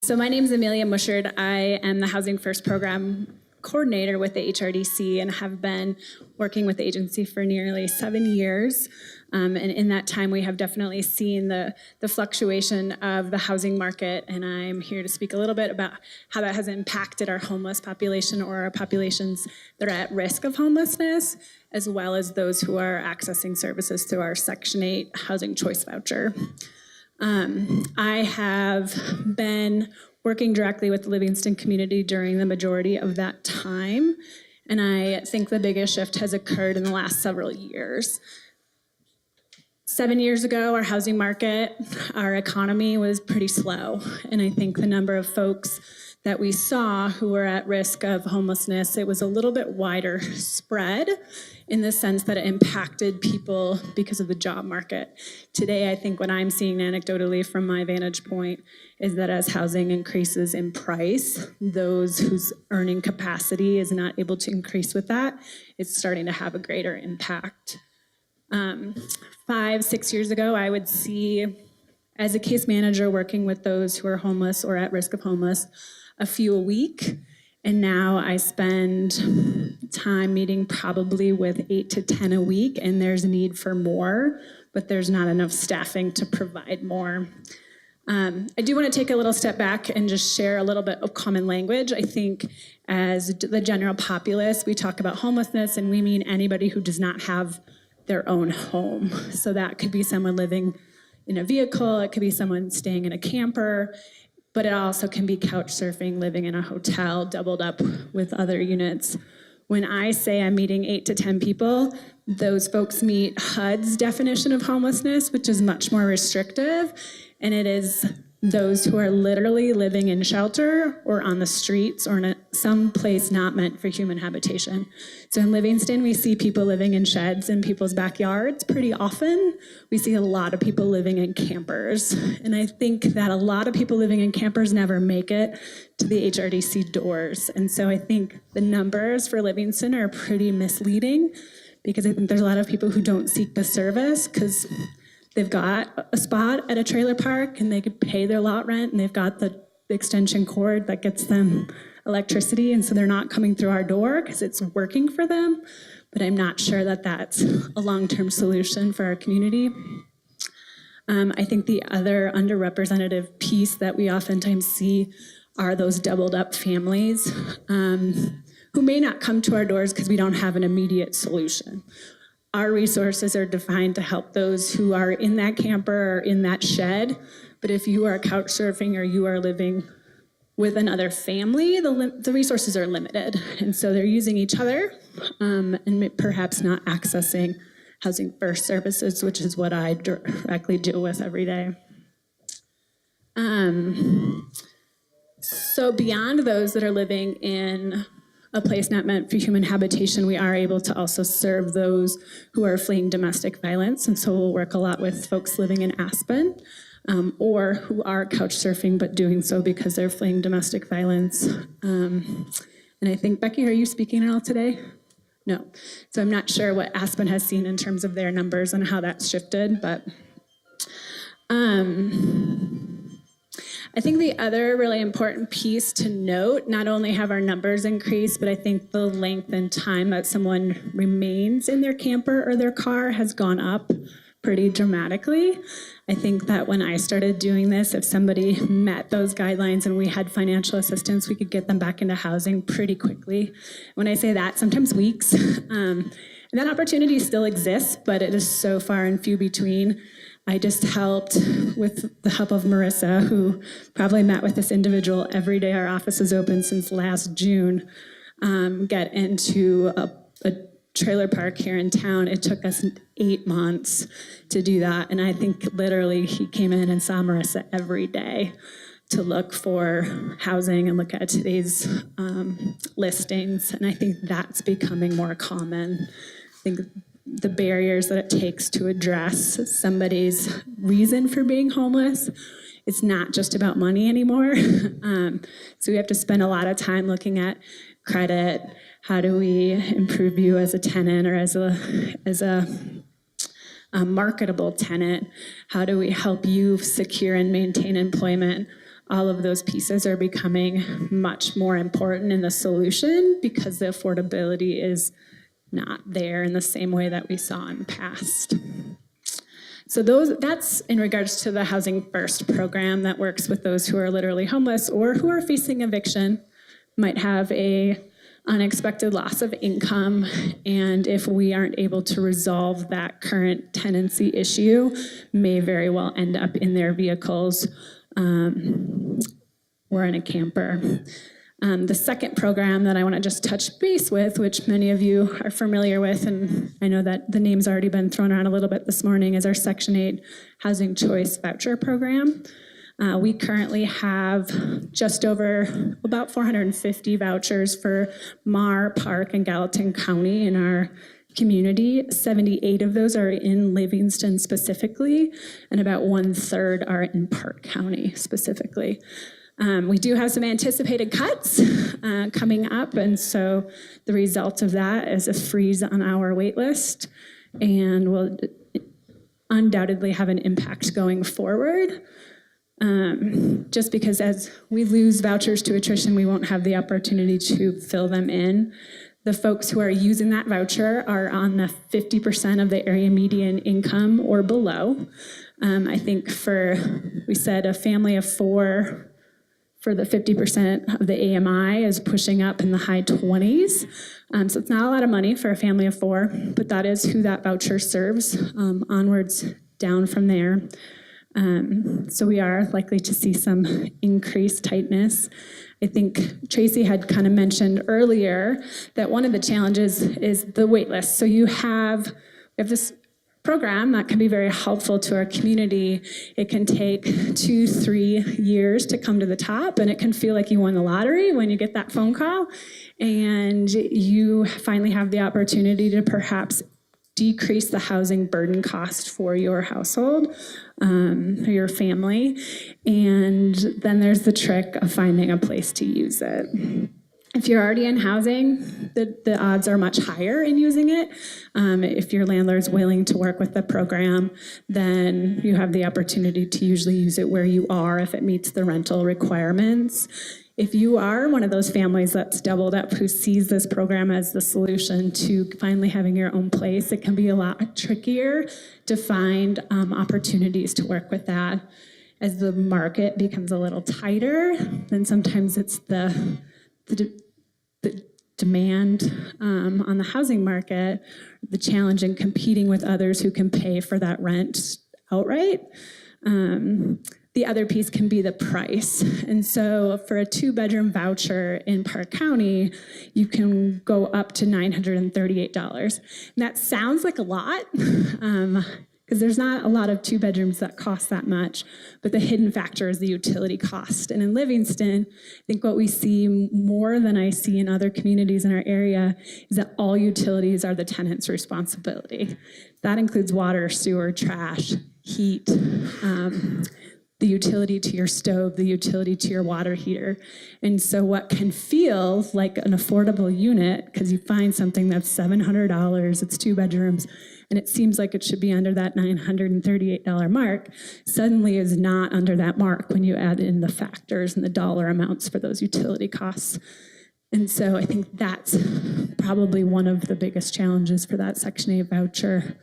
So my name is Amelia Musgjerd. I am the Housing First Program Coordinator with the HRDC and have been working with the agency for nearly 7 years. And in that time, we have definitely seen the fluctuation of the housing market, and I'm here to speak a little bit about how that has impacted our homeless population or our populations that are at risk of homelessness, as well as those who are accessing services through our Section 8 Housing Choice Voucher. I have been working directly with the Livingston community during the majority of that time, and I think the biggest shift has occurred in the last several years. 7 years ago, our housing market, our economy was pretty slow, and I think the number of folks that we saw who were at risk of homelessness, it was a little bit wider spread in the sense that it impacted people because of the job market. Today, I think what I'm seeing anecdotally from my vantage point is that as housing increases in price, those whose earning capacity is not able to increase with that, it's starting to have a greater impact. 5, 6 years ago, I would see, as a case manager working with those who are homeless or at risk of homeless, a few a week. And now I spend time meeting probably with 8 to 10 a week, and there's a need for more, but there's not enough staffing to provide more. I do want to take a little step back and just share a little bit of common language. I think as the general populace, we talk about homelessness and we mean anybody who does not have their own home. So that could be someone living in a vehicle, it could be someone staying in a camper, but it also can be couch surfing, living in a hotel, doubled up with other units. When I say I'm meeting 8 to 10 people, those folks meet HUD's definition of homelessness, which is much more restrictive, and it is those who are literally living in shelter or on the streets or in some place not meant for human habitation. So in Livingston, we see people living in sheds in people's backyards pretty often. We see a lot of people living in campers. And I think that a lot of people living in campers never make it to the HRDC doors. And so I think the numbers for Livingston are pretty misleading because I think there's a lot of people who don't seek the service because they've got a spot at a trailer park and they could pay their lot rent and they've got the extension cord that gets them electricity, and so they're not coming through our door because it's working for them, but I'm not sure that that's a long-term solution for our community. I think the other underrepresented piece that we oftentimes see are those doubled up families who may not come to our doors because we don't have an immediate solution. Our resources are defined to help those who are in that camper or in that shed, but if you are couch surfing or you are living with another family, the resources are limited, and so they're using each other and perhaps not accessing Housing First services, which is what I directly deal with every day. So beyond those that are living in a place not meant for human habitation, we are able to also serve those who are fleeing domestic violence, and so we'll work a lot with folks living in Aspen or who are couch surfing but doing so because they're fleeing domestic violence. And I think, Becky, are you speaking at all today? No. So I'm not sure what Aspen has seen in terms of their numbers and how that's shifted, but I think the other really important piece to note, not only have our numbers increased, but I think the length and time that someone remains in their camper or their car has gone up pretty dramatically. I think that when I started doing this, if somebody met those guidelines and we had financial assistance, we could get them back into housing pretty quickly. When I say that, sometimes weeks. And that opportunity still exists, but it is so far and few between. I just helped, with the help of Marissa, who probably met with this individual every day our office is open since last June, get into a trailer park here in town. It took us 8 months to do that, and I think literally he came in and saw Marissa every day to look for housing and look at today's listings, and I think that's becoming more common. I think the barriers that it takes to address somebody's reason for being homeless, it's not just about money anymore. So we have to spend a lot of time looking at credit. How do we improve you as a tenant or as a marketable tenant? How do we help you secure and maintain employment? all of those pieces are becoming much more important in the solution because the affordability is not there in the same way that we saw in the past. So that's in regards to the Housing First program that works with those who are literally homeless or who are facing eviction, might have a unexpected loss of income, and if we aren't able to resolve that current tenancy issue, may very well end up in their vehicles or in a camper. The second program that I want to just touch base with, which many of you are familiar with, and I know that the name's already been thrown around a little bit this morning, is our Section 8 Housing Choice Voucher Program. We currently have just over about 450 vouchers for Mar, Park, and Gallatin County in our community. 78 of those are in Livingston specifically, and about 1/3 are in Park County specifically. We do have some anticipated cuts coming up, and so the result of that is a freeze on our wait list, and will undoubtedly have an impact going forward. Just because as we lose vouchers to attrition, we won't have the opportunity to fill them in. The folks who are using that voucher are on the 50% of the area median income or below. I think we said a family of 4 for the 50% of the AMI is pushing up in the high 20s. So it's not a lot of money for a family of 4, but that is who that voucher serves, onwards down from there. So we are likely to see some increased tightness. I think Tracy had kind of mentioned earlier that one of the challenges is the wait list. So we have this program that can be very helpful to our community. It can take 2-3 years to come to the top, and it can feel like you won the lottery when you get that phone call and you finally have the opportunity to perhaps decrease the housing burden cost for your household or your family. And then there's the trick of finding a place to use it. If you're already in housing, the odds are much higher in using it. If your landlord's willing to work with the program, then you have the opportunity to usually use it where you are if it meets the rental requirements. If you are one of those families that's doubled up who sees this program as the solution to finally having your own place, it can be a lot trickier to find opportunities to work with that. As the market becomes a little tighter, then sometimes it's the demand on the housing market, the challenge in competing with others who can pay for that rent outright. The other piece can be the price. And so for a 2-bedroom voucher in Park County, you can go up to $938. And that sounds like a lot, because there's not a lot of 2-bedrooms that cost that much, but the hidden factor is the utility cost. And in Livingston, I think what we see more than I see in other communities in our area is that all utilities are the tenant's responsibility. That includes water, sewer, trash, heat, the utility to your stove, the utility to your water heater. And so what can feel like an affordable unit, because you find something that's $700, it's 2 bedrooms, and it seems like it should be under that $938 mark, suddenly is not under that mark when you add in the factors and the dollar amounts for those utility costs. And so I think that's probably one of the biggest challenges for that Section 8 voucher.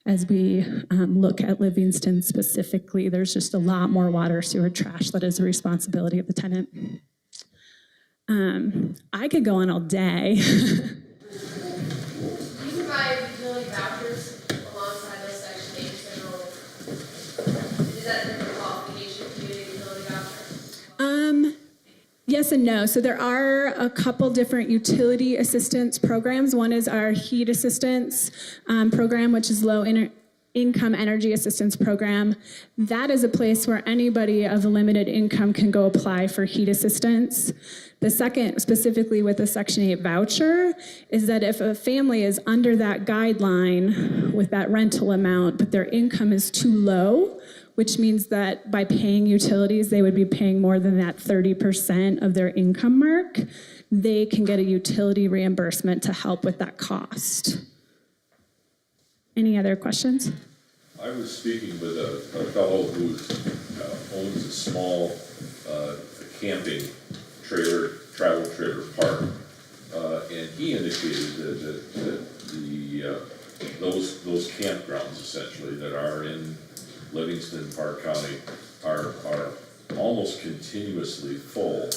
As we look at Livingston specifically, there's just a lot more water, sewer, trash that is the responsibility of the tenant. I could go on all day. Do you provide utility vouchers alongside those Section 8 general? Is that a different qualification to get a utility voucher? Yes and no. So there are a couple different utility assistance programs. One is our heat assistance program, which is low-income energy assistance program. That is a place where anybody of limited income can go apply for heat assistance. The second, specifically with the Section 8 voucher, is that if a family is under that guideline with that rental amount, but their income is too low, which means that by paying utilities, they would be paying more than that 30% of their income mark, they can get a utility reimbursement to help with that cost. Any other questions? I was speaking with a fellow who owns a small camping travel trailer park. And he indicated that those campgrounds essentially that are in Livingston, Park County are almost continuously full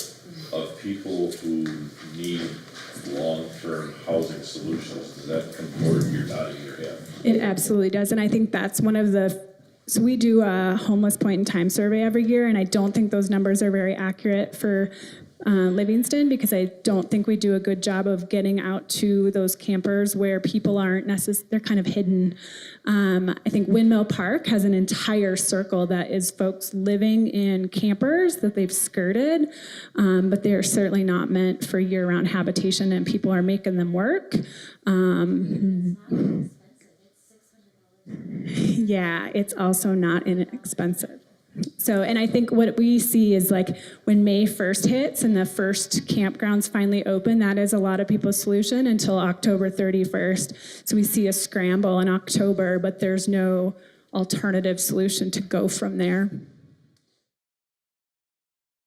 of people who need long-term housing solutions. Does that comport? You're nodding your head. It absolutely does, and I think that's one of the, so we do a homeless point in time survey every year, and I don't think those numbers are very accurate for Livingston, because I don't think we do a good job of getting out to those campers where people aren't necessarily, they're kind of hidden. I think Windmill Park has an entire circle that is folks living in campers that they've skirted, but they are certainly not meant for year-round habitation, and people are making them work. Yeah, it's also not inexpensive. So, and I think what we see is like when May 1st hits and the first campgrounds finally open, that is a lot of people's solution until October 31st. So we see a scramble in October, but there's no alternative solution to go from there.